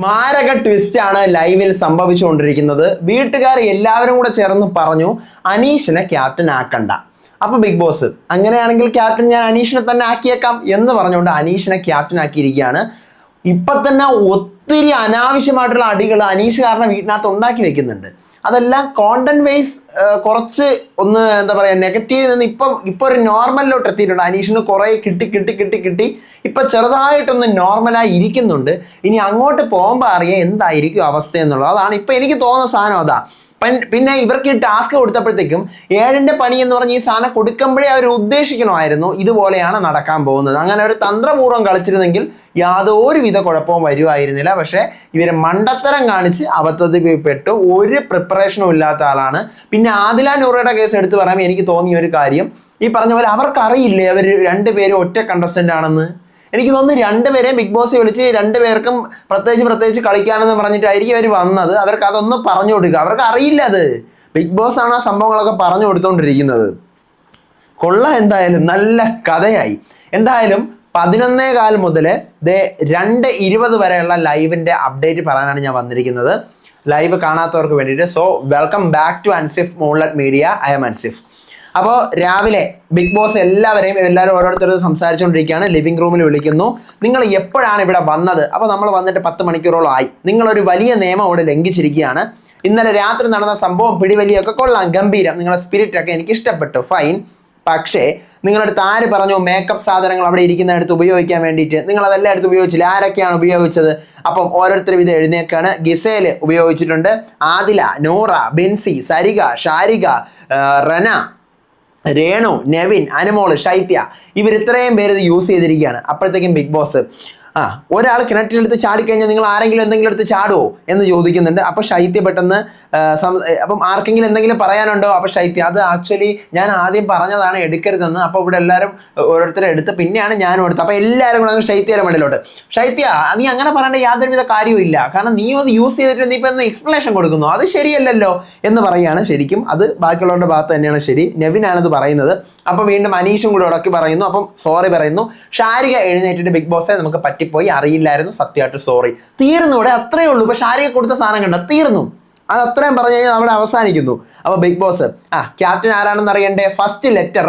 മാരക ട്വിസ്റ്റ് ആണ് ലൈവിൽ സംഭവിച്ചുകൊണ്ടിരിക്കുന്നത്. വീട്ടുകാർ എല്ലാവരും കൂടെ ചേർന്ന് പറഞ്ഞു അനീഷിനെ ക്യാപ്റ്റൻ ആക്കണ്ട. അപ്പൊ ബിഗ് ബോസ് അങ്ങനെയാണെങ്കിൽ ക്യാപ്റ്റൻ ഞാൻ അനീഷിനെ തന്നെ ആക്കിയേക്കാം എന്ന് പറഞ്ഞുകൊണ്ട് അനീഷിനെ ക്യാപ്റ്റൻ ആക്കിയിരിക്കുകയാണ്. ഇപ്പൊ തന്നെ ഒത്തിരി അനാവശ്യമായിട്ടുള്ള അടികൾ അനീഷ് കാരണം വീട്ടിനകത്ത് ഉണ്ടാക്കി വെക്കുന്നുണ്ട്. അതെല്ലാം കോണ്ടന്റ് വൈസ് കുറച്ച് ഒന്ന് എന്താ പറയുക നെഗറ്റീവിൽ നിന്ന് ഇപ്പൊ ഒരു നോർമലിലോട്ട് എത്തിയിട്ടുണ്ട്. അനീഷിന് കുറെ കിട്ടി ഇപ്പൊ ചെറുതായിട്ടൊന്ന് നോർമലായി ഇരിക്കുന്നുണ്ട്. ഇനി അങ്ങോട്ട് പോകുമ്പോൾ അറിയാം എന്തായിരിക്കും അവസ്ഥ എന്നുള്ളത്. അതാണ് ഇപ്പൊ എനിക്ക് തോന്നുന്ന സാധനം അതാ. പിന്നെ ഇവർക്ക് ഈ ടാസ്ക് കൊടുത്തപ്പോഴത്തേക്കും 7ന്റെ പണി എന്ന് പറഞ്ഞ് ഈ സാധനം കൊടുക്കുമ്പോഴേ അവർ ഉദ്ദേശിക്കണമായിരുന്നു ഇതുപോലെയാണ് നടക്കാൻ പോകുന്നത്. അങ്ങനെ ഒരു തന്ത്രപൂർവ്വം കളിച്ചിരുന്നെങ്കിൽ യാതൊരുവിധ കുഴപ്പവും വരുമായിരുന്നില്ല. പക്ഷെ ഇവര് മണ്ടത്തരം കാണിച്ച് അബദ്ധത്തിൽ പെട്ടു. ഒരു പ്രിപ്പറേഷനും ഇല്ലാത്ത ആളാണ്. പിന്നെ ആദില നൂറയുടെ കേസ് എടുത്ത് പറയുമ്പോൾ എനിക്ക് തോന്നിയ ഒരു കാര്യം, ഈ പറഞ്ഞ പോലെ അവർക്കറിയില്ലേ അവർ രണ്ടുപേരും ഒറ്റ കണ്ടസ്റ്റന്റ് ആണെന്ന്. എനിക്ക് തോന്നുന്നു രണ്ടുപേരെയും ബിഗ് ബോസ് വിളിച്ച് രണ്ടുപേർക്കും പ്രത്യേകിച്ച് കളിക്കാനെന്ന് പറഞ്ഞിട്ടായിരിക്കും അവർ വന്നത്. അവർക്ക് അതൊന്നും പറഞ്ഞു കൊടുക്കുക. അവർക്ക് അറിയില്ല അത്. ബിഗ് ബോസ് ആണ് ആ സംഭവങ്ങളൊക്കെ പറഞ്ഞു കൊടുത്തോണ്ടിരിക്കുന്നത്. എന്തായാലും നല്ല കഥയായി. എന്തായാലും 11:15 മുതൽ 2:20 വരെയുള്ള ലൈവിന്റെ അപ്ഡേറ്റ് പറയാനാണ് ഞാൻ വന്നിരിക്കുന്നത്. ലൈവ് കാണാത്തവർക്ക് വേണ്ടിയിട്ട്. So welcome back to Ansif moonlight media. I'm Ansif. അപ്പോൾ രാവിലെ ബിഗ് ബോസ് എല്ലാവരും ഓരോരുത്തരും സംസാരിച്ചുകൊണ്ടിരിക്കുകയാണ്. ലിവിംഗ് റൂമിൽ വിളിക്കുന്നു, നിങ്ങൾ എപ്പോഴാണ് ഇവിടെ വന്നത്? അപ്പോൾ നമ്മൾ വന്നിട്ട് 10 മണിക്കൂറോളം ആയി. നിങ്ങളൊരു വലിയ നിയമം ഇവിടെ ലംഘിച്ചിരിക്കുകയാണ്. ഇന്നലെ രാത്രി നടന്ന സംഭവം പിടിവലിയൊക്കെ കൊള്ളാം, ഗംഭീരം, നിങ്ങളുടെ സ്പിരിറ്റ് ഒക്കെ എനിക്ക് ഇഷ്ടപ്പെട്ടു, ഫൈൻ. പക്ഷേ നിങ്ങളടുത്ത് ആര് പറഞ്ഞു മേക്കപ്പ് സാധനങ്ങൾ അവിടെ ഇരിക്കുന്നിടത്ത് ഉപയോഗിക്കാൻ വേണ്ടിയിട്ട്? നിങ്ങൾ അതെല്ലാം എടുത്ത് ഉപയോഗിച്ചില്ല. ആരൊക്കെയാണ് ഉപയോഗിച്ചത്? അപ്പം ഓരോരുത്തരും ഇത് എഴുന്നേക്കാണ്. ഗിസേൽ ഉപയോഗിച്ചിട്ടുണ്ട്, ആദില, നൂറ, ബിൻസി, സരിക, ഷാരിക, റന, രേണു, നെവിൻ, അനുമോള്, ശൈത്യ, ഇവരിത്രയും പേര് ഇത് യൂസ് ചെയ്തിരിക്കുകയാണ്. അപ്പോഴത്തേക്കും ബിഗ് ബോസ് ഒരാൾ കിണറ്റിലെടുത്ത് ചാടിക്കഴിഞ്ഞാൽ നിങ്ങൾ ആരെങ്കിലും എന്തെങ്കിലും എടുത്ത് ചാടുമോ എന്ന് ചോദിക്കുന്നുണ്ട്. അപ്പോൾ ശൈത്യ പെട്ടെന്ന് അപ്പം ആർക്കെങ്കിലും എന്തെങ്കിലും പറയാനുണ്ടോ? അപ്പോൾ ശൈത്യ അത് ആക്ച്വലി ഞാൻ ആദ്യം പറഞ്ഞതാണ് എടുക്കരുതെന്ന്. അപ്പോൾ ഇവിടെ എല്ലാവരും ഓരോരുത്തരും എടുത്ത് പിന്നെയാണ് ഞാനും എടുത്തത്. അപ്പോൾ എല്ലാവരും കൂടെ ശൈത്യയുടെ മണ്ടിലോട്ട്. ശൈത്യ നീ അങ്ങനെ പറയേണ്ട യാതൊരുവിധ കാര്യവും ഇല്ല, കാരണം നീ അത് യൂസ് ചെയ്തിട്ട് നീ ഇപ്പം ഒന്ന് എക്സ്പ്ലനേഷൻ കൊടുക്കുന്നു, അത് ശരിയല്ലല്ലോ എന്ന് പറയുകയാണ്. ശരിക്കും അത് ബാക്കിയുള്ളവരുടെ ഭാഗത്ത് തന്നെയാണ് ശരി. നെവിനാണിത് പറയുന്നത്. അപ്പോൾ വീണ്ടും അനീഷും കൂടെ ഉടക്കി പറയുന്നു. അപ്പം സോറി പറയുന്നു. ഷാരിക എഴുന്നേറ്റിട്ട് ബിഗ് ബോസെ നമുക്ക് പറ്റിപ്പോയി, അറിയില്ലായിരുന്നു, സത്യമായിട്ട് സോറി, തീർന്നു. ഇവിടെ അത്രയേ ഉള്ളൂ. ഇപ്പൊ ഷാരിക കൊടുത്ത സാധനം കണ്ട തീർന്നു. അത് അത്രയും പറഞ്ഞു കഴിഞ്ഞാൽ അവിടെ അവസാനിക്കുന്നു. അപ്പോൾ ബിഗ് ബോസ് ക്യാപ്റ്റൻ ആരാണെന്ന് അറിയണ്ടേ? ഫസ്റ്റ് ലെറ്റർ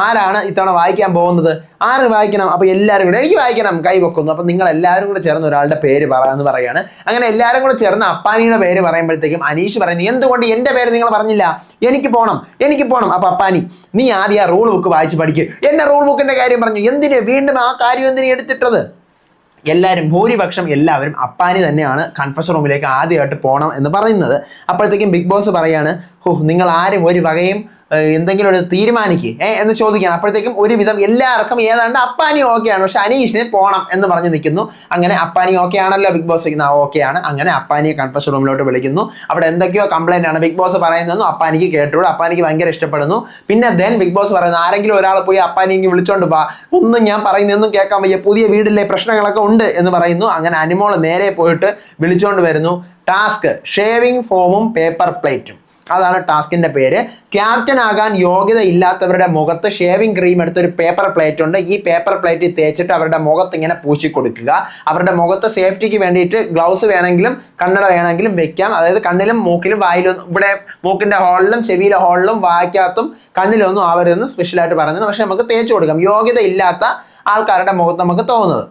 ആരാണ് ഇത്തവണ വായിക്കാൻ പോകുന്നത്? ആര് വായിക്കണം? അപ്പോൾ എല്ലാവരും കൂടെ എനിക്ക് വായിക്കണം, കൈ വെക്കുന്നു. അപ്പം നിങ്ങൾ എല്ലാവരും കൂടെ ചേർന്ന് ഒരാളുടെ പേര് പറയാമെന്ന് പറയാണ്. അങ്ങനെ എല്ലാവരും കൂടെ ചേർന്ന് അപ്പാനിയുടെ പേര് പറയുമ്പോഴത്തേക്കും അനീഷ് പറയുന്നു, എന്തുകൊണ്ട് എൻ്റെ പേര് നിങ്ങൾ പറഞ്ഞില്ല? എനിക്ക് പോകണം. അപ്പം അപ്പാനി നീ ആദ്യം ആ റൂൾ ബുക്ക് വായിച്ച് പഠിക്കുക. എന്നെ റൂൾ ബുക്കിൻ്റെ കാര്യം പറഞ്ഞു, എന്തിന് വീണ്ടും ആ കാര്യം എന്തിനു എടുത്തിട്ടത്? ഭൂരിപക്ഷം എല്ലാവരും അപ്പാനി തന്നെയാണ് കൺഫഷൻ റൂമിലേക്ക് ആദ്യമായിട്ട് പോകണം എന്ന് പറയുന്നത്. അപ്പോഴത്തേക്കും ബിഗ് ബോസ് പറയാണ്, നിങ്ങൾ ആരും ഒരു വകയും എന്തെങ്കിലും ഒരു തീരുമാനിക്കുക എന്ന് ചോദിക്കുകയാണ്. അപ്പോഴത്തേക്കും ഒരുവിധം എല്ലാവർക്കും ഏതാണ്ട് അപ്പാനി ഓക്കെയാണ്, പക്ഷെ അനീഷിന് പോകണം എന്ന് പറഞ്ഞ് നിൽക്കുന്നു. അങ്ങനെ അപ്പാനി ഓക്കെ ആണല്ലോ ബിഗ് ബോസ് വയ്ക്കുന്ന ഓക്കെയാണ്. അങ്ങനെ അപ്പാനിയെ കൺഫഷൻ റൂമിലോട്ട് വിളിക്കുന്നു. അവിടെ എന്തൊക്കെയോ കംപ്ലൈൻ്റ് ആണ് ബിഗ് ബോസ് പറയുന്നതെന്നും അപ്പാനിക്ക് കേട്ടുകൂടാ. അപ്പാനിക്ക് ഭയങ്കര ഇഷ്ടപ്പെടുന്നു. പിന്നെ ബിഗ് ബോസ് പറയുന്നു, ആരെങ്കിലും ഒരാൾ പോയി അപ്പാനിക്ക് വിളിച്ചോണ്ട് വാ, ഒന്നും ഞാൻ പറയുന്നതൊന്നും കേൾക്കാൻ വയ്യ, പുതിയ വീടിലെ പ്രശ്നങ്ങളൊക്കെ ഉണ്ട് എന്ന് പറയുന്നു. അങ്ങനെ അനുമോൾ നേരെ പോയിട്ട് വിളിച്ചോണ്ട് വരുന്നു. ടാസ്ക് ഷേവിംഗ് ഫോമും പേപ്പർ പ്ലേറ്റും, അതാണ് ടാസ്കിന്റെ പേര്. ക്യാപ്റ്റൻ ആകാൻ യോഗ്യത ഇല്ലാത്തവരുടെ മുഖത്ത് ഷേവിംഗ് ക്രീം എടുത്തൊരു പേപ്പർ പ്ലേറ്റ് ഉണ്ട്. ഈ പേപ്പർ പ്ലേറ്റ് തേച്ചിട്ട് അവരുടെ മുഖത്ത് ഇങ്ങനെ പൂശി കൊടുക്കുക. അവരുടെ മുഖത്ത് സേഫ്റ്റിക്ക് വേണ്ടിയിട്ട് ഗ്ലൗസ് വേണമെങ്കിലും കണ്ണട വേണമെങ്കിലും വെക്കാം. അതായത് കണ്ണിലും മൂക്കിലും വായിലും, ഇവിടെ മൂക്കിന്റെ ഹോളിലും ചെവിയിലെ ഹോളിലും വായിക്കകത്തും കണ്ണിലൊന്നും ആവരുതെന്ന് സ്പെഷ്യലായിട്ട് പറയുന്നത്. പക്ഷെ നമുക്ക് തേച്ച് കൊടുക്കാം, യോഗ്യത ഇല്ലാത്ത ആൾക്കാരുടെ മുഖത്ത് നമുക്ക് തോന്നുന്നത്.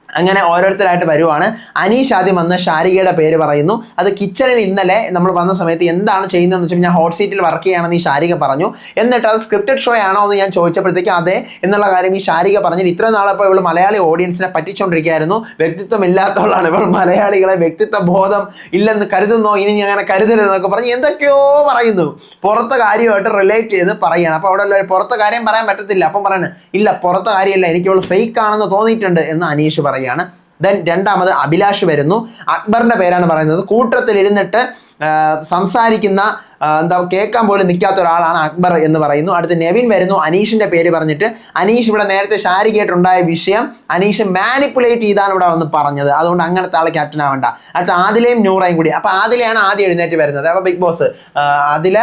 അങ്ങനെ ഓരോരുത്തരായിട്ട് വരുവാണ്. അനീഷ് ആദ്യം വന്ന് ഷാരികയുടെ പേര് പറയുന്നു. അത് കിച്ചണിൽ ഇന്നലെ നമ്മൾ വന്ന സമയത്ത് എന്താണ് ചെയ്യുന്നതെന്ന് വെച്ചാൽ ഞാൻ ഹോട്ട് സീറ്റിൽ വർക്ക് ചെയ്യുകയാണെന്ന് ഈ ഷാരിക പറഞ്ഞു. എന്നിട്ട് അത് സ്ക്രിപ്റ്റഡ് ഷോ ആണോ എന്ന് ഞാൻ ചോദിച്ചപ്പോഴത്തേക്കും അതെ എന്നുള്ള കാര്യം ഈ ഷാരിക പറഞ്ഞു. ഇത്ര നാളപ്പോൾ ഇവൾ മലയാളി ഓഡിയൻസിനെ പറ്റിച്ചുകൊണ്ടിരിക്കുകയായിരുന്നു. വ്യക്തിത്വം ഇല്ലാത്തവളാണ് ഇവൾ, മലയാളികളെ വ്യക്തിത്വ ബോധം ഇല്ലെന്ന് കരുതുന്നോ, ഇനി അങ്ങനെ കരുതരുതെന്നൊക്കെ പറഞ്ഞ് എന്തൊക്കെയോ പറയുന്നു. പുറത്തെ കാര്യമായിട്ട് റിലേറ്റ് ചെയ്ത് പറയുകയാണ്. അപ്പോൾ അവിടെ പുറത്തെ കാര്യം പറയാൻ പറ്റത്തില്ല. അപ്പം പറയുന്നത് ഇല്ല, പുറത്തെ കാര്യമല്ല, എനിക്ക് അവൾ ഫേക്ക് ആണെന്ന് തോന്നിയിട്ടുണ്ട് എന്ന് അനീഷ് പറയും. ദെൻ രണ്ടാമത് അഭിലാഷ് വരുന്നു. അക്ബറിന്റെ പേരാണ് പറയുന്നത്. കൂട്ടത്തിൽ ഇരുന്നിട്ട് സംസാരിക്കുന്ന എന്താ കേൾക്കാൻ പോലും നിൽക്കാത്ത ഒരാളാണ് അക്ബർ എന്ന് പറയുന്നു. അടുത്ത് നെവിൻ വരുന്നു അനീഷിന്റെ പേര് പറഞ്ഞിട്ട്. അനീഷ് ഇവിടെ നേരത്തെ ഷാരികയായിട്ടുണ്ടായ വിഷയം അനീഷ് മാനിപ്പുലേറ്റ് ചെയ്താണ് ഇവിടെ വന്ന് പറഞ്ഞത്, അതുകൊണ്ട് അങ്ങനത്തെ ആളെ ക്യാപ്റ്റൻ ആവണ്ട. അടുത്ത ആദിലയും നൂറയും കൂടി. അപ്പൊ ആദിലയാണ് ആദ്യം എഴുന്നേറ്റ് വരുന്നത്. അപ്പൊ ബിഗ് ബോസ് ആദില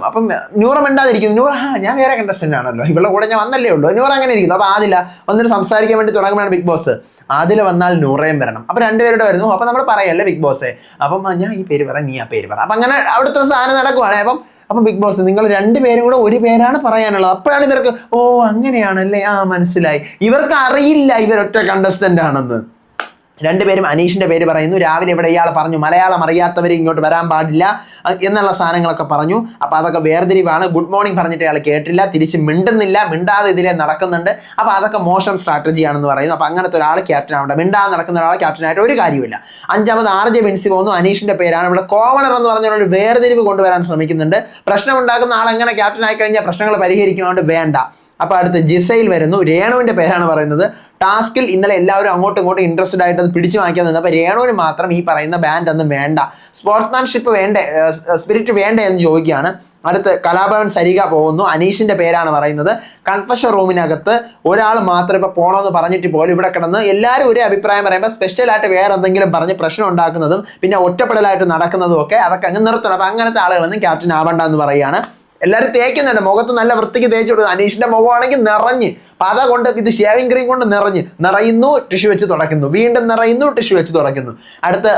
അപ്പം നൂറ മിണ്ടാതിരിക്കുന്നു. നൂറ ഞാൻ വേറെ കണ്ടസ്റ്റന്റ് ആണല്ലോ, ഇവിടെ കൂടെ ഞാൻ വന്നല്ലേ ഉള്ളൂ. നൂറ അങ്ങനെ ഇരിക്കുന്നു. അപ്പൊ ആദില വന്നിട്ട് സംസാരിക്കാൻ വേണ്ടി തുടങ്ങുമ്പോഴാണ് ബിഗ് ബോസ് ആദില വന്നാൽ നൂറയും വരണം. അപ്പൊ രണ്ടുപേരുടെ വരുന്നു. അപ്പൊ നമ്മൾ പറയല്ലേ ബിഗ് ബോസേ, അപ്പം ഞാൻ ഈ പേര് പറ, നീ ആ പേര് പറ. അപ്പൊ അങ്ങനെ അവിടുത്തെ സാധനം നടക്കുവാണ്. അപ്പം ബിഗ് ബോസ് നിങ്ങൾ രണ്ടുപേരും കൂടെ ഒരു പേരാണ് പറയാനുള്ളത്. അപ്പോഴാണ് ഇവർക്ക് ഓ അങ്ങനെയാണല്ലേ, ആ മനസ്സിലായി. ഇവർക്ക് അറിയില്ല ഇവരൊറ്റ കണ്ടസ്റ്റന്റ് ആണെന്ന്. രണ്ടുപേരും അനീഷിന്റെ പേര് പറയുന്നു. രാവിലെ ഇവിടെ ഇയാൾ പറഞ്ഞു മലയാളം അറിയാത്തവർ ഇങ്ങോട്ട് വരാൻ പാടില്ല എന്നുള്ള സാധനങ്ങളൊക്കെ പറഞ്ഞു. അപ്പൊ അതൊക്കെ വേർതിരിവാണ്. ഗുഡ് മോർണിംഗ് പറഞ്ഞിട്ട് അയാൾ കേട്ടില്ല, തിരിച്ച് മിണ്ടുന്നില്ല, മിണ്ടാതെ ഇതിലെ നടക്കുന്നുണ്ട്. അപ്പൊ അതൊക്കെ മോശം സ്ട്രാറ്റജിയാണെന്ന് പറയുന്നു. അപ്പൊ അങ്ങനത്തെ ഒരാൾ ക്യാപ്റ്റൻ ആവണ്ട, മിണ്ടാതെ നടക്കുന്ന ഒരാൾ ക്യാപ്റ്റൻ ആയിട്ട് ഒരു കാര്യമില്ല. അഞ്ചാമത് RJ ബിൻസി പോകുന്നു. അനീഷിന്റെ പേരാണ്. ഇവിടെ കോമണർ എന്ന് പറഞ്ഞ ഒരു വേർതിരിവ് കൊണ്ടുവരാൻ ശ്രമിക്കുന്നുണ്ട്. പ്രശ്നം ഉണ്ടാക്കുന്ന ആൾ എങ്ങനെ ക്യാപ്റ്റൻ ആയി കഴിഞ്ഞാൽ പ്രശ്നങ്ങൾ പരിഹരിക്കുന്നതുകൊണ്ട് വേണ്ട. അപ്പൊ അടുത്ത് ജിസൈൽ വരുന്നു. രേണുവിന്റെ പേരാണ് പറയുന്നത്. ടാസ്കിൽ ഇന്നലെ എല്ലാവരും അങ്ങോട്ടും ഇങ്ങോട്ടും ഇൻട്രസ്റ്റഡ് ആയിട്ട് അത് പിടിച്ചു വാങ്ങിക്കാൻ നിന്ന്. അപ്പൊ രേണുവിന് മാത്രം ഈ പറയുന്ന ബാൻഡ് ഒന്നും വേണ്ട, സ്പോർട്സ്മാൻഷിപ്പ് വേണ്ടേ, സ്പിരിറ്റ് വേണ്ടേ എന്ന് ചോദിക്കുകയാണ്. അടുത്ത് കലാഭവൻ സരിക പോകുന്നു. അനീഷിന്റെ പേരാണ് പറയുന്നത്. കൺഫഷൻ റൂമിനകത്ത് ഒരാൾ മാത്രം ഇപ്പൊ പോകണമെന്ന് പറഞ്ഞിട്ട് പോലും ഇവിടെ കിടന്ന് എല്ലാവരും ഒരേ അഭിപ്രായം പറയുമ്പോൾ സ്പെഷ്യലായിട്ട് വേറെ എന്തെങ്കിലും പറഞ്ഞ് പ്രശ്നം ഉണ്ടാക്കുന്നതും പിന്നെ ഒറ്റപ്പെടലായിട്ട് നടക്കുന്നതും ഒക്കെ അതൊക്കെ അങ്ങ് നിർത്തണം. അപ്പൊ അങ്ങനത്തെ ആളുകളൊന്നും ക്യാപ്റ്റൻ ആവണ്ട എന്ന് പറയുകയാണ്. എല്ലാവരും തേക്കുന്നുണ്ട്, മുഖത്ത് നല്ല വൃത്തിക്ക് തേച്ചു കൊടുക്കും. അനീഷിന്റെ മുഖമാണെങ്കിൽ നിറഞ്ഞ് പത കൊണ്ട്, ഇത് ഷേവിംഗ് ക്രീം കൊണ്ട് നിറയുന്നു, ടിഷ്യൂ വെച്ച് തുടയ്ക്കുന്നു, വീണ്ടും നിറയുന്നു, ടിഷ്യൂ വെച്ച് തുടയ്ക്കുന്നു. അടുത്ത്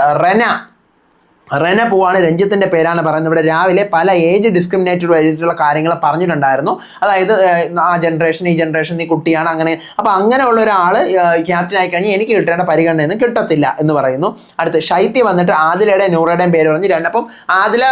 റെന പോവാണ്. രഞ്ജിത്തിന്റെ പേരാണ് പറയുന്നത്. ഇവിടെ രാവിലെ പല ഏജ് ഡിസ്ക്രിമിനേറ്റഡ് ആയിട്ടുള്ള കാര്യങ്ങൾ പറഞ്ഞിട്ടുണ്ടായിരുന്നു. അതായത് ആ ജനറേഷൻ ഈ ജനറേഷൻ ഈ കുട്ടിയാണ് അങ്ങനെ. അപ്പൊ അങ്ങനെയുള്ള ഒരാൾ ക്യാപ്റ്റൻ ആയി കഴിഞ്ഞാൽ എനിക്ക് കിട്ടേണ്ട പരിഗണനയൊന്നും കിട്ടത്തില്ല എന്ന് പറയുന്നു. അടുത്ത് ശൈത്യ വന്നിട്ട് ആദിലയുടെയും നൂറയുടെയും പേര് പറഞ്ഞ് അപ്പം ആദില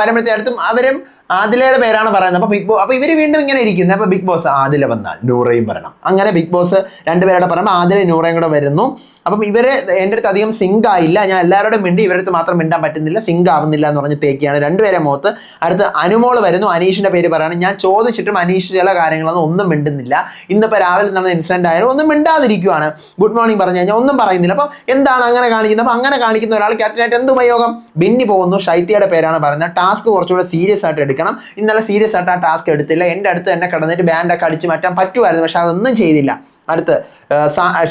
വരുമ്പോഴത്തേക്കും അവരും ആദിലയുടെ പേരാണ് പറയുന്നത്. അപ്പൊ ഇവര് വീണ്ടും ഇങ്ങനെ ഇരിക്കുന്നത്. അപ്പൊ ബിഗ് ബോസ് ആദില വന്നാൽ നൂറയും വരണം. അങ്ങനെ ബിഗ് ബോസ് രണ്ടുപേരുടെ പറയുമ്പോൾ ആദില നൂറയും കൂടെ വരുന്നു. അപ്പം ഇവര് എൻ്റെ അടുത്ത് അധികം സിങ്ക് ആയില്ല, ഞാൻ എല്ലാവരോടും മിണ്ടി, ഇവരടുത്ത് മാത്രം മിണ്ടാൻ പറ്റുന്നില്ല, സിങ്ക് ആവുന്നില്ല എന്ന് പറഞ്ഞ് തേക്കിയാണ് രണ്ടുപേരെ മുഖത്ത്. അടുത്ത് അനുമോള് വരുന്നു. അനീഷിന്റെ പേര് പറയാണ്. ഞാൻ ചോദിച്ചിട്ടും അനീഷ് ചില കാര്യങ്ങളൊന്നും ഒന്നും മിണ്ടുന്നില്ല. ഇന്നിപ്പോൾ രാവിലെ നടന്ന ഇൻസിഡന്റ് ആയാലും ഒന്നും മിണ്ടാതിരിക്കുവാണ്. ഗുഡ് മോർണിംഗ് പറഞ്ഞു കഴിഞ്ഞാൽ ഒന്നും പറയുന്നില്ല. അപ്പം എന്താണ് അങ്ങനെ കാണിക്കുന്നത്? അപ്പം അങ്ങനെ കാണിക്കുന്ന ഒരാൾ ക്യാപ്റ്റനായിട്ട് എന്ത് ഉപയോഗം? ബിന്നി പോകുന്നു. ശൈത്യയുടെ പേരാണ് പറയുന്നത്. ടാസ്ക് കുറച്ചുകൂടെ സീരിയസ് ആയിട്ട് എടുക്കണം. ഇന്നലെ സീരിയസ് ആയിട്ട് ആ ടാസ്ക് എടുത്തില്ല. എൻ്റെ അടുത്ത് തന്നെ കിടന്നിട്ട് ബാൻഡൊക്കെ അടിച്ച് മാറ്റാൻ പറ്റുമായിരുന്നു, പക്ഷെ അതൊന്നും ചെയ്തില്ല. അടുത്ത്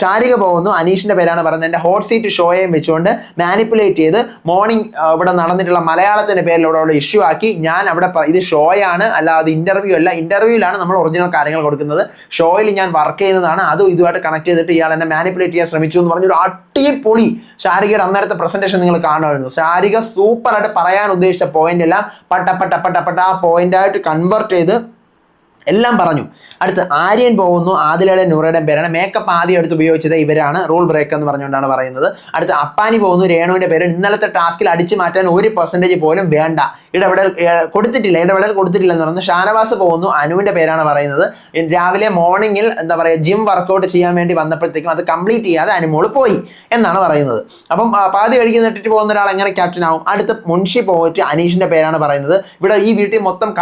ഷാരിക പോകുന്നു. അനീഷിന്റെ പേരാണ് പറയുന്നത്. എൻ്റെ ഹോട്ട് സീറ്റ് ഷോയെയും വെച്ചുകൊണ്ട് മാനിപ്പുലേറ്റ് ചെയ്ത് മോർണിംഗ് ഇവിടെ നടന്നിട്ടുള്ള മലയാളത്തിന്റെ പേരിൽ ഇവിടെ ഇഷ്യൂ ആക്കി. ഞാൻ അവിടെ ഇത് ഷോയാണ്, അല്ലാതെ ഇന്റർവ്യൂ അല്ല. ഇന്റർവ്യൂവിലാണ് നമ്മൾ ഒറിജിനൽ കാര്യങ്ങൾ കൊടുക്കുന്നത്, ഷോയിൽ ഞാൻ വർക്ക് ചെയ്യുന്നതാണ്, അതും ഇതുമായിട്ട് കണക്ട് ചെയ്തിട്ട് ഇയാൾ എന്നെ മാനിപ്പുലേറ്റ് ചെയ്യാൻ ശ്രമിച്ചു എന്ന് പറഞ്ഞൊരു അടിപൊളി ഷാരികയുടെ അന്നേരത്തെ പ്രസന്റേഷൻ നിങ്ങൾ കാണുമായിരുന്നു. ഷാരിക സൂപ്പറായിട്ട് പറയാൻ ഉദ്ദേശിച്ച പോയിന്റ് എല്ലാം പട്ട ആ പോയിന്റായിട്ട് കൺവേർട്ട് ചെയ്ത് എല്ലാം പറഞ്ഞു. അടുത്ത് ആര്യൻ പോകുന്നു. ആദിലയുടെ നൂറയുടെയും പേരാണ്. മേക്കപ്പ് ആദ്യം എടുത്ത് ഉപയോഗിച്ചത് ഇവരാണ്, റൂൾ ബ്രേക്ക് എന്ന് പറഞ്ഞുകൊണ്ടാണ് പറയുന്നത്. അടുത്ത് അപ്പാനി പോകുന്നു. രേണുവിന്റെ പേര്. ഇന്നലത്തെ ടാസ്കിൽ അടിച്ചു മാറ്റാൻ 1% പോലും വേണ്ട, ഇടപെടൽ കൊടുത്തിട്ടില്ല എന്ന് പറഞ്ഞു. ഷാനവാസ് പോകുന്നു. അനുവിന്റെ പേരാണ് പറയുന്നത്. രാവിലെ മോർണിംഗിൽ എന്താ പറയുക ജിം വർക്കൗട്ട് ചെയ്യാൻ വേണ്ടി വന്നപ്പോഴത്തേക്കും അത് കംപ്ലീറ്റ് ചെയ്യാതെ അനുമോള് പോയി എന്നാണ് പറയുന്നത്. അപ്പം പാതി കഴിക്കുന്ന നെട്ടിട്ട് പോകുന്ന ഒരാൾ എങ്ങനെ ക്യാപ്റ്റൻ ആവും? അടുത്ത് മുൻഷി പോയിട്ട് അനീഷിന്റെ പേരാണ് പറയുന്നത്. ഇവിടെ ഈ വീട്ടിൽ മൊത്തം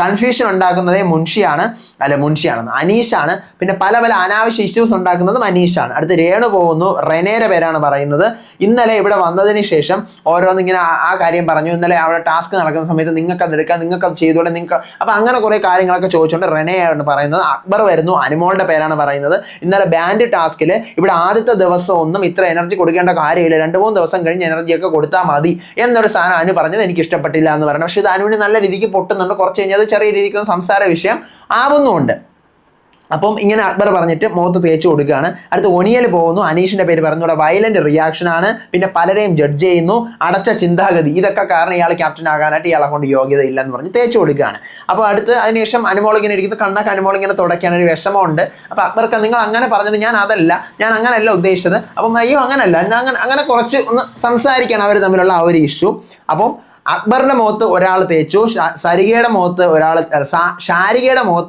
കൺഫ്യൂഷൻ ഉണ്ടാക്കുന്നതേ മുൻഷിയാണെന്ന് അനീഷാണ്. പിന്നെ പല അനാവശ്യ ഇഷ്യൂസ് ഉണ്ടാക്കുന്നതും അനീഷാണ്. അടുത്ത് രേണു പോകുന്നു. റെനയുടെ പേരാണ് പറയുന്നത്. ഇന്നലെ ഇവിടെ വന്നതിന് ശേഷം ഓരോന്നിങ്ങനെ ആ കാര്യം പറഞ്ഞു. ഇന്നലെ അവിടെ ടാസ്ക് നടക്കുന്ന സമയത്ത് നിങ്ങൾക്കത് എടുക്കാം, നിങ്ങൾക്കത് ചെയ്തോടെ, നിങ്ങൾക്ക് അപ്പം അങ്ങനെ കുറേ കാര്യങ്ങളൊക്കെ ചോദിച്ചുകൊണ്ട് റെനയാണ് പറയുന്നത്. അക്ബർ വരുന്നു. അനുമോളുടെ പേരാണ് പറയുന്നത്. ഇന്നലെ ബാൻഡ് ടാസ്കിൽ ഇവിടെ ആദ്യത്തെ ദിവസം ഒന്നും ഇത്ര എനർജി കൊടുക്കേണ്ട കാര്യമില്ല, 2-3 ദിവസം കഴിഞ്ഞ് എനർജിയൊക്കെ കൊടുത്താൽ മതി എന്നൊരു സാധനം അനു പറഞ്ഞത് എനിക്ക് ഇഷ്ടപ്പെട്ടില്ല എന്ന് പറഞ്ഞു. പക്ഷെ ഇത് അനുവിന് നല്ല രീതിക്ക് പൊട്ടുന്നുണ്ട്. കുറച്ച് കഴിഞ്ഞാൽ അത് ചെറിയ രീതിക്ക് സംസാര വിഷയം ആവുന്നുണ്ട്. അപ്പം ഇങ്ങനെ അക്ബർ പറഞ്ഞിട്ട് മുഖത്ത് തേച്ച് കൊടുക്കുകയാണ്. അടുത്ത് ഒനിയൽ പോകുന്നു. അനീഷിന്റെ പേര് പറഞ്ഞു. ഇവിടെ വയലന്റ് റിയാക്ഷൻ ആണ്, പിന്നെ പലരെയും ജഡ്ജ് ചെയ്യുന്നു, അടച്ച ചിന്താഗതി, ഇതൊക്കെ കാരണം ഇയാൾ ക്യാപ്റ്റൻ ആകാനായിട്ട് ഇയാളെ കൊണ്ട് യോഗ്യത ഇല്ലെന്ന് പറഞ്ഞ് തേച്ച് കൊടുക്കുകയാണ്. അപ്പോൾ അടുത്ത് അതിനുശേഷം അനുമോൾ ഇങ്ങനെ ഇരിക്കുന്നു. കണ്ണൊക്കെ അനുമോൾ ഇങ്ങനെ തുടയ്ക്കാൻ ഒരു വിഷമമുണ്ട്. അപ്പോൾ അക്ബർക്ക് നിങ്ങൾ അങ്ങനെ പറഞ്ഞത് ഞാൻ അങ്ങനെയല്ല ഉദ്ദേശിച്ചത്. അപ്പം അയ്യോ അങ്ങനല്ല, അങ്ങനെ കുറച്ച് ഒന്ന് സംസാരിക്കാൻ അവർ തമ്മിലുള്ള ആ ഒരു ഇഷ്യൂ. അപ്പം അക്ബറിന്റെ മുഖത്ത് ഒരാൾ തേച്ചു, ഷാരികയുടെ മുഖത്ത്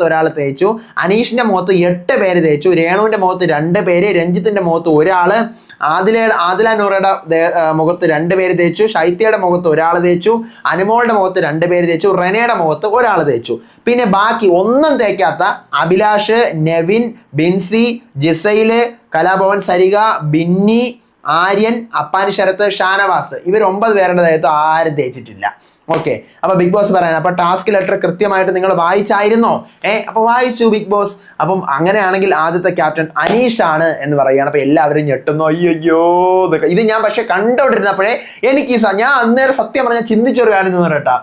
ഒരാൾ തേച്ചു, അനീഷിന്റെ മുഖത്ത് 8 പേര് തേച്ചു, രേണുവിന്റെ മുഖത്ത് 2 പേര്, രഞ്ജിത്തിന്റെ മുഖത്ത് ഒരാള്, ആദില നൂറയുടെ മുഖത്ത് 2 പേര് തേച്ചു, ശൈത്യയുടെ മുഖത്ത് ഒരാൾ തേച്ചു, അനുമോളുടെ മുഖത്ത് 2 പേര് തേച്ചു, റെനയുടെ മുഖത്ത് ഒരാൾ തേച്ചു. പിന്നെ ബാക്കി ഒന്നും തേക്കാത്ത അഭിലാഷ്, നെവിൻ, ബിൻസി, ജിസൈല്, കലാഭവൻ സരിക, ബിന്നി, ആര്യൻ, അപ്പാനി ശരത്ത്, ഷാനവാസ് ഇവർ 9 പേരുടെ ദേഹത്ത് ആരും തേച്ചിട്ടില്ല. ഓക്കെ, അപ്പൊ ബിഗ് ബോസ് പറയാൻ അപ്പൊ ടാസ്ക് ലെറ്റർ കൃത്യമായിട്ട് നിങ്ങൾ വായിച്ചായിരുന്നോ? അപ്പൊ വായിച്ചു ബിഗ് ബോസ്. അപ്പം അങ്ങനെയാണെങ്കിൽ ആദ്യത്തെ ക്യാപ്റ്റൻ അനീഷ് ആണ് എന്ന് പറയുകയാണ്. അപ്പൊ എല്ലാവരും ഞെട്ടുന്നു, അയ്യോ ഇത് ഞാൻ പക്ഷെ കണ്ടോണ്ടിരുന്നപ്പോഴേ എനിക്ക് ഞാൻ അന്നേരം സത്യം പറഞ്ഞാൽ ചിന്തിച്ചൊരു കാര്യം എന്ന് പറയട്ടാ,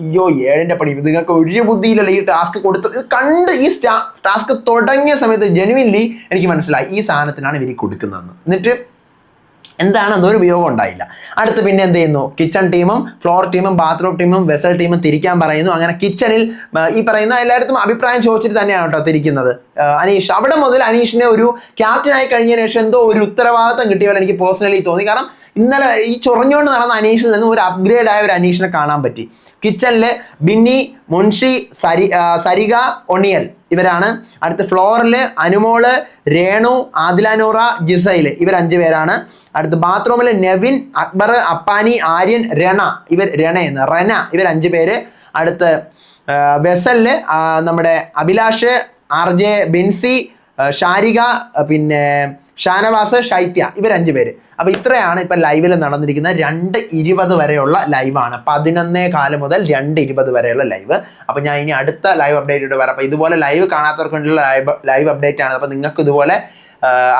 അയ്യോ 7ന്റെ പണി നിങ്ങൾക്ക് ഒരു ബുദ്ധിയിലല്ല ഈ ടാസ്ക് കൊടുത്തത്. കണ്ട് ഈ ടാസ്ക് തുടങ്ങിയ സമയത്ത് ജെനുവിൻലി എനിക്ക് മനസ്സിലായി ഈ സാധനത്തിനാണ് ഇവർ കൊടുക്കുന്നതെന്ന്. എന്നിട്ട് എന്താണെന്ന് ഒരു ഉപയോഗം ഉണ്ടായില്ല. അടുത്ത് പിന്നെ എന്ത് ചെയ്യുന്നു, കിച്ചൺ ടീമും ഫ്ലോർ ടീമും ബാത്റൂം ടീമും വെസൽ ടീമും തിരിക്കാൻ പറയുന്നു. അങ്ങനെ കിച്ചണിൽ ഈ പറയുന്ന എല്ലായിടത്തും അഭിപ്രായം ചോദിച്ചിട്ട് തന്നെയാണ് കേട്ടോ തിരിക്കുന്നത് അനീഷ്. അവിടെ മുതൽ അനീഷിനെ ഒരു ക്യാപ്റ്റനായി കഴിഞ്ഞതിന് ശേഷം എന്തോ ഒരു ഉത്തരവാദിത്തം കിട്ടിയ പോലെ എനിക്ക് പേഴ്സണലി തോന്നി. കാരണം ഇന്നലെ ഈ ചൊറഞ്ഞുകൊണ്ട് നടന്ന അനീഷിൽ നിന്ന് ഒരു അപ്ഗ്രേഡ് ആയ ഒരു അനീഷിനെ കാണാൻ പറ്റി. കിച്ചണില് ബിന്നി, മുൻഷി, സരിക, ഒണിയൽ ഇവരാണ്. അടുത്ത് ഫ്ലോറില് അനുമോള്, രേണു, ആദിലാനൂറ, ജിസൈൽ ഇവർ 5 പേരാണ്. അടുത്ത് ബാത്റൂമിൽ നെവിൻ, അക്ബർ, അപ്പാനി, ആര്യൻ, റെന ഇവർ 5 പേര്. അടുത്ത് വെസലില് നമ്മുടെ അഭിലാഷ്, RJ, ബിൻസി, ഷാരിക, പിന്നെ ഷാനവാസ്, ശൈത്യ ഇവർ 5 പേര്. അപ്പൊ ഇത്രയാണ് ഇപ്പൊ ലൈവിൽ നടന്നിരിക്കുന്ന 2:20 വരെയുള്ള ലൈവാണ്. 11:15 മുതൽ 2:20 വരെയുള്ള ലൈവ്. അപ്പൊ ഞാൻ ഇനി അടുത്ത ലൈവ് അപ്ഡേറ്റ് വരാം. അപ്പൊ ഇതുപോലെ ലൈവ് കാണാത്തവർക്കുള്ള ലൈവ് അപ്ഡേറ്റ് ആണ്. അപ്പൊ നിങ്ങൾക്ക് ഇതുപോലെ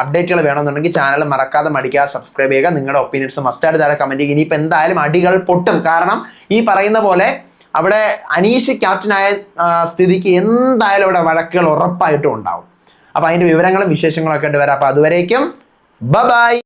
അപ്ഡേറ്റുകൾ വേണമെന്നുണ്ടെങ്കിൽ ചാനൽ മറക്കാതെ മടിക്കാതെ സബ്സ്ക്രൈബ് ചെയ്യുക. നിങ്ങളുടെ ഒപ്പീനിയൻസ് മസ്റ്റായിട്ട് താഴെ കമന്റ് ചെയ്യുക. ഇനിയിപ്പോൾ എന്തായാലും അടികൾ പൊട്ടും. കാരണം ഈ പറയുന്ന പോലെ അവിടെ അനീഷ് ക്യാപ്റ്റനായ സ്ഥിതിക്ക് എന്തായാലും അവിടെ വഴക്കുകൾ ഉറപ്പായിട്ടും ഉണ്ടാവും. അപ്പൊ അതിന്റെ വിവരങ്ങളും വിശേഷങ്ങളും ഒക്കെ ആയിട്ട് വരാം. അപ്പൊ അതുവരേക്കും ബൈ.